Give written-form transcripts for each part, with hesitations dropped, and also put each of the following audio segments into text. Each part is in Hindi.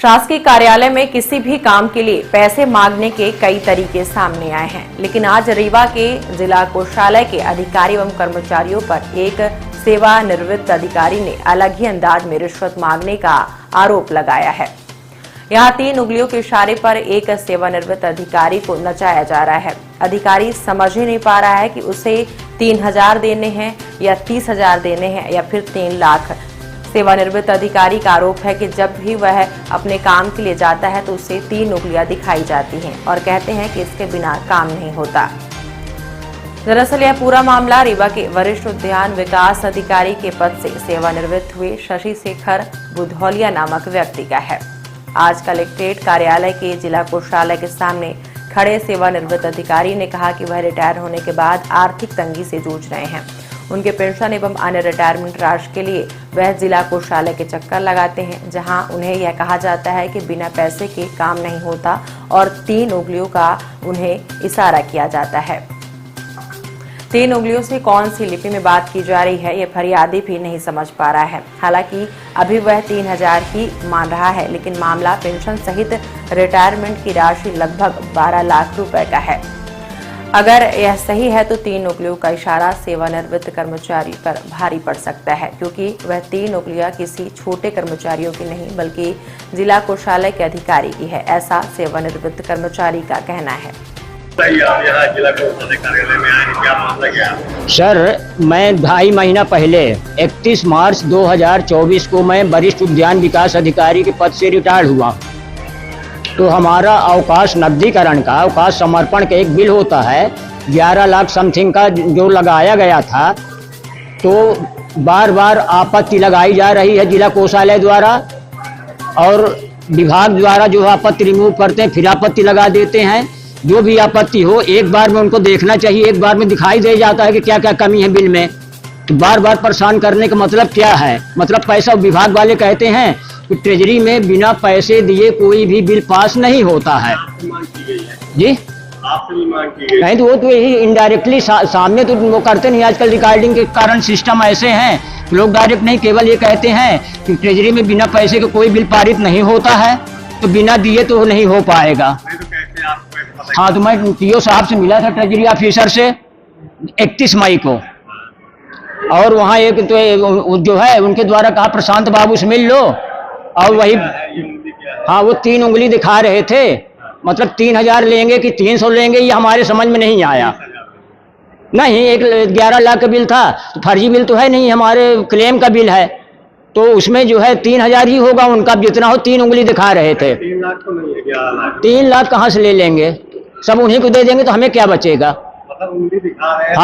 शासकीय कार्यालय में किसी भी काम के लिए पैसे मांगने के कई तरीके सामने आए हैं, लेकिन आज रीवा के जिला कोषालय के अधिकारी एवं कर्मचारियों पर एक सेवानिवृत्त अधिकारी ने अलग ही अंदाज में रिश्वत मांगने का आरोप लगाया है। यहाँ 3 उंगलियों के इशारे पर एक सेवानिवृत्त अधिकारी को नचाया जा रहा है। अधिकारी समझ ही नहीं पा रहा है कि उसे 3000 देने हैं या 30,000 देने हैं या फिर 3 लाख। सेवानिवृत्त अधिकारी का आरोप है कि जब भी वह अपने काम के लिए जाता है तो उसे 3 उंगलियां दिखाई जाती हैं और कहते हैं कि इसके बिना काम नहीं होता। दरअसल यह पूरा मामला रीवा के वरिष्ठ उद्यान विकास अधिकारी के पद से सेवानिवृत्त हुए शशि शेखर बुधौलिया नामक व्यक्ति का है। आज कलेक्ट्रेट कार्यालय के जिला कोषालय के सामने खड़े सेवानिवृत्त अधिकारी ने कहा कि वह रिटायर होने के बाद आर्थिक तंगी से जूझ रहे हैं। उनके पेंशन एवं अन्य रिटायरमेंट राशि के लिए वह जिला कोषालय के चक्कर लगाते हैं, जहां उन्हें यह कहा जाता है कि बिना पैसे के काम नहीं होता और 3 उंगलियों का उन्हें इशारा किया जाता है। 3 उंगलियों से कौन सी लिपि में बात की जा रही है, ये फरियादी भी नहीं समझ पा रहा है। हालांकि अभी वह 3000 ही मान रहा है, लेकिन मामला पेंशन सहित रिटायरमेंट की राशि लगभग 12 लाख रुपए का है। अगर यह सही है तो 3 उंगलियों का इशारा सेवानिवृत्त कर्मचारी पर भारी पड़ सकता है, क्योंकि वह 3 उंगलियां किसी छोटे कर्मचारियों की नहीं बल्कि जिला कोषालय के अधिकारी की है, ऐसा सेवानिवृत्त कर्मचारी का कहना है। सर, मैं 2.5 महीना पहले 31 मार्च 2024 को मैं वरिष्ठ उद्यान विकास अधिकारी के पद से रिटायर्ड हुआ। तो हमारा अवकाश नकदीकरण का अवकाश समर्पण का एक बिल होता है 11 लाख समथिंग का जो लगाया गया था। तो बार बार आपत्ति लगाई जा रही है जिला कोषालय द्वारा और विभाग द्वारा जो आपत्ति रिमूव करते हैं फिर आपत्ति लगा देते हैं। जो भी आपत्ति हो एक बार में उनको देखना चाहिए, एक बार में दिखाई दे जाता है कि क्या क्या कमी है बिल में। तो बार बार परेशान करने का मतलब क्या है? मतलब पैसा विभाग वाले कहते हैं कि ट्रेजरी में बिना पैसे दिए कोई भी बिल पास नहीं होता है। जी आपसे भी मांग की गई नहीं तो वो तो यही इनडायरेक्टली सामने तो वो करते नहीं। आजकल रिकॉर्डिंग के कारण सिस्टम ऐसे हैं, लोग डायरेक्ट नहीं केवल ये कहते हैं कि ट्रेजरी में बिना पैसे के कोई बिल पारित नहीं होता है, तो बिना दिए तो नहीं हो पाएगा। हाँ, तो मैं टीओ साहब से मिला था ट्रेजरी ऑफिसर से 31 मई को, और वहाँ एक तो जो है उनके द्वारा कहा प्रशांत बाबू से मिल लो, और वही हाँ वो 3 उंगली दिखा रहे थे। मतलब 3000 लेंगे कि 300 लेंगे ये हमारे समझ में नहीं आया। नहीं, एक 11 लाख का बिल था, तो फर्जी बिल तो है नहीं, हमारे क्लेम का बिल है, तो उसमें जो है 3000 ही होगा उनका, जितना हो 3 उंगली दिखा रहे थे। 3 लाख तो नहीं है, 11 लाख। 3 लाख कहाँ से ले लेंगे? सब उन्हीं को दे देंगे तो हमें क्या बचेगा? मतलब उंगली दिखा रहे हैं।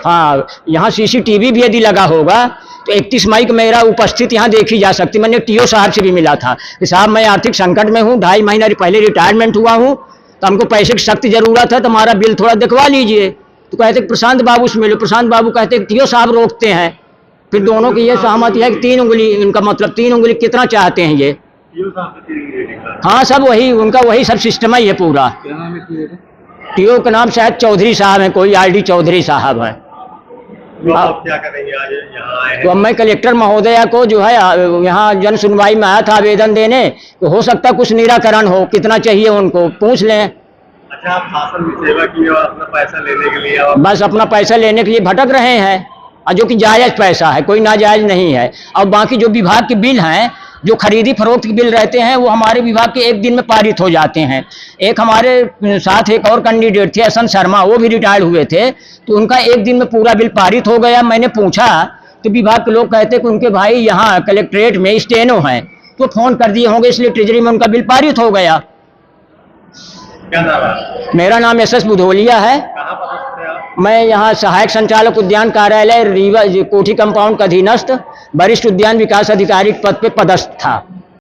हाँ, यहाँ CCTV भी यदि लगा होगा तो 31 मई को मेरा उपस्थित यहाँ देखी जा सकती। मैंने टीओ साहब से भी मिला था कि साहब मैं आर्थिक संकट में हूँ, 2.5 महीना पहले रिटायरमेंट हुआ हूँ, तो हमको पैसे की सख्त जरूरत है, तो हमारा बिल थोड़ा दिखवा लीजिए। तो कहते प्रशांत बाबू से मिलो, प्रशांत बाबू कहते टीओ साहब रोकते हैं। फिर दोनों की ये सहमति है कि 3 उंगली, इनका मतलब 3 उंगली कितना चाहते हैं ये? हाँ, सब वही उनका वही सब सिस्टम ही है पूरा। टीओ का नाम शायद चौधरी साहब है, कोई RD चौधरी साहब है। आप क्या करेंगे आज यहाँ आए हैं? तो अब मैं कलेक्टर महोदया को जो है यहाँ जन सुनवाई में आया था आवेदन देने, तो हो सकता कुछ निराकरण हो, कितना चाहिए उनको पूछ लें। अच्छा, आप शासन की सेवा की और अपना पैसा लेने के लिए बस अपना पैसा लेने के लिए भटक रहे हैं, और जो कि जायज पैसा है, कोई नाजायज नहीं है। और बाकी जो विभाग के बिल हैं, जो खरीदी फरोख्त के बिल रहते हैं, वो हमारे विभाग के 1 दिन में पारित हो जाते हैं। एक हमारे साथ एक और कैंडिडेट थे एसन शर्मा, वो भी रिटायर्ड हुए थे, तो उनका 1 दिन में पूरा बिल पारित हो गया। मैंने पूछा तो विभाग के लोग कहते कि उनके भाई यहाँ कलेक्ट्रेट में स्टेनो हैं, तो फोन कर दिए होंगे, इसलिए ट्रेजरी में उनका बिल पारित हो गया। क्या नाम है? मेरा नाम SS बुधौलिया है। कहाँ पदस्थ थे आप? मैं यहाँ सहायक संचालक उद्यान कार्यालय रीवा कोठी कंपाउंड का अधीनस्थ वरिष्ठ उद्यान विकास अधिकारी पद पे पदस्थ था।